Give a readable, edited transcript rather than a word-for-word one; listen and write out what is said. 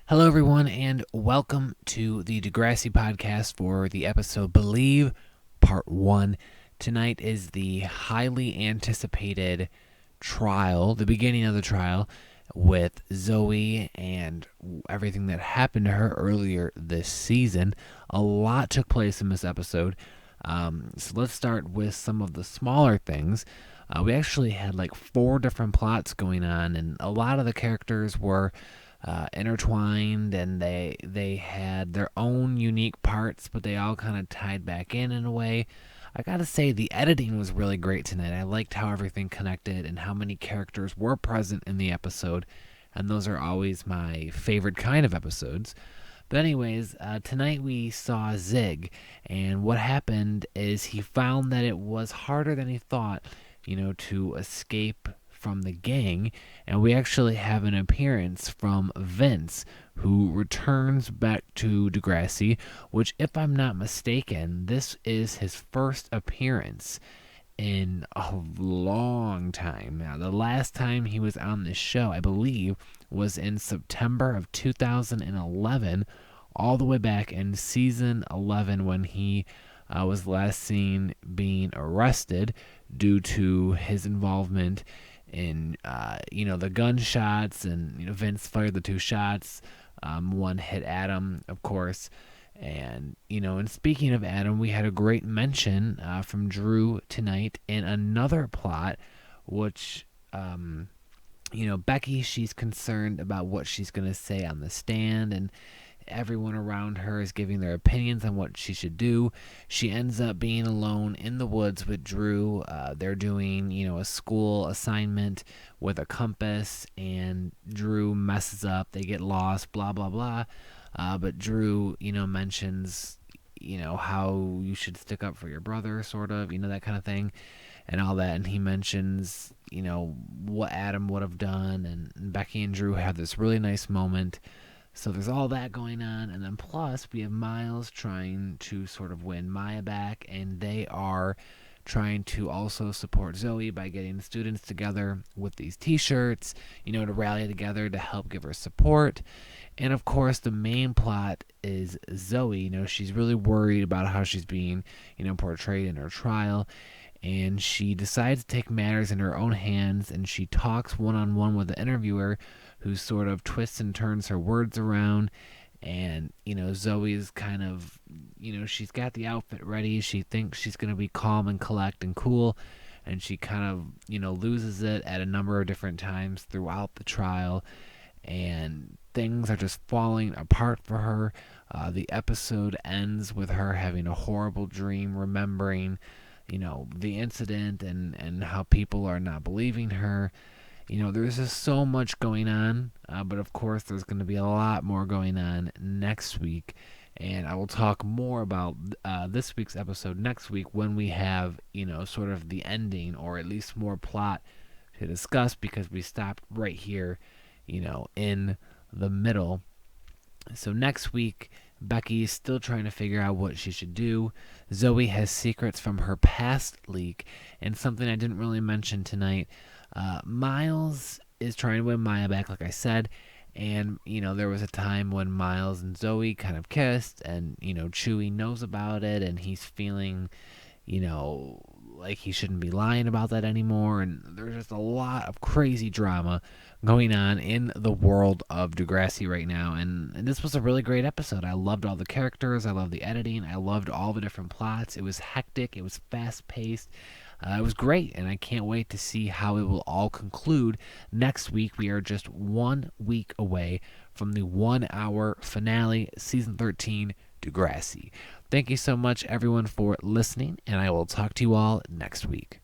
Hello, everyone, and welcome to the Degrassi podcast for the episode Believe Part 1. Tonight is the highly anticipated trial, the beginning of the trial, with Zoe and everything that happened to her earlier this season. A lot took place in this episode. So let's start with some of the smaller things. We actually had like 4 different plots going on, and a lot of the characters were intertwined, and they had their own unique parts, but they all kind of tied back in a way. I gotta say, the editing was really great tonight. I liked how everything connected and how many characters were present in the episode, and those are always my favorite kind of episodes. But anyways, tonight we saw Zig, and what happened is he found that it was harder than he thought, to escape from the gang, and we actually have an appearance from Vince, who returns back to Degrassi, which, if I'm not mistaken, this is his first appearance in a long time. Now, the last time he was on this show, I believe, was in September of 2011, all the way back in season 11 when he was last seen being arrested due to his involvement in the gunshots, and Vince fired the 2 shots. One hit Adam, of course, and speaking of Adam, we had a great mention from Drew tonight in another plot, which Becky, she's concerned about what she's gonna say on the stand, and everyone around her is giving their opinions on what she should do. She ends up being alone in the woods with Drew. They're doing, a school assignment with a compass, and Drew messes up. They get lost, blah, blah, blah. But Drew, mentions, how you should stick up for your brother, sort of, that kind of thing, and all that. And he mentions, what Adam would have done. And Becky and Drew have this really nice moment. So there's all that going on, and then plus we have Miles trying to sort of win Maya back, and they are trying to also support Zoe by getting students together with these t-shirts, to rally together to help give her support. And of course, the main plot is Zoe. She's really worried about how she's being, portrayed in her trial, and she decides to take matters in her own hands, and she talks one-on-one with the interviewer, who sort of twists and turns her words around. And Zoe's kind of, she's got the outfit ready. She thinks she's going to be calm and collect and cool, and she kind of loses it at a number of different times throughout the trial, and things are just falling apart for her. The episode ends with her having a horrible dream, remembering the incident, and how people are not believing her. There's just so much going on, but of course there's going to be a lot more going on next week, and I will talk more about this week's episode next week when we have, sort of the ending, or at least more plot to discuss, because we stopped right here, in the middle. So next week, Becky is still trying to figure out what she should do. Zoe has secrets from her past leak, and something I didn't really mention tonight, Miles is trying to win Maya back, like I said, and, there was a time when Miles and Zoe kind of kissed, and, Chewie knows about it, and he's feeling, like he shouldn't be lying about that anymore, and there's just a lot of crazy drama going on in the world of Degrassi right now, and this was a really great episode. I loved all the characters, I loved the editing, I loved all the different plots. It was hectic, it was fast-paced, it was great, and I can't wait to see how it will all conclude next week. We are just 1 week away from the 1-hour finale, Season 13, Degrassi. Thank you so much, everyone, for listening, and I will talk to you all next week.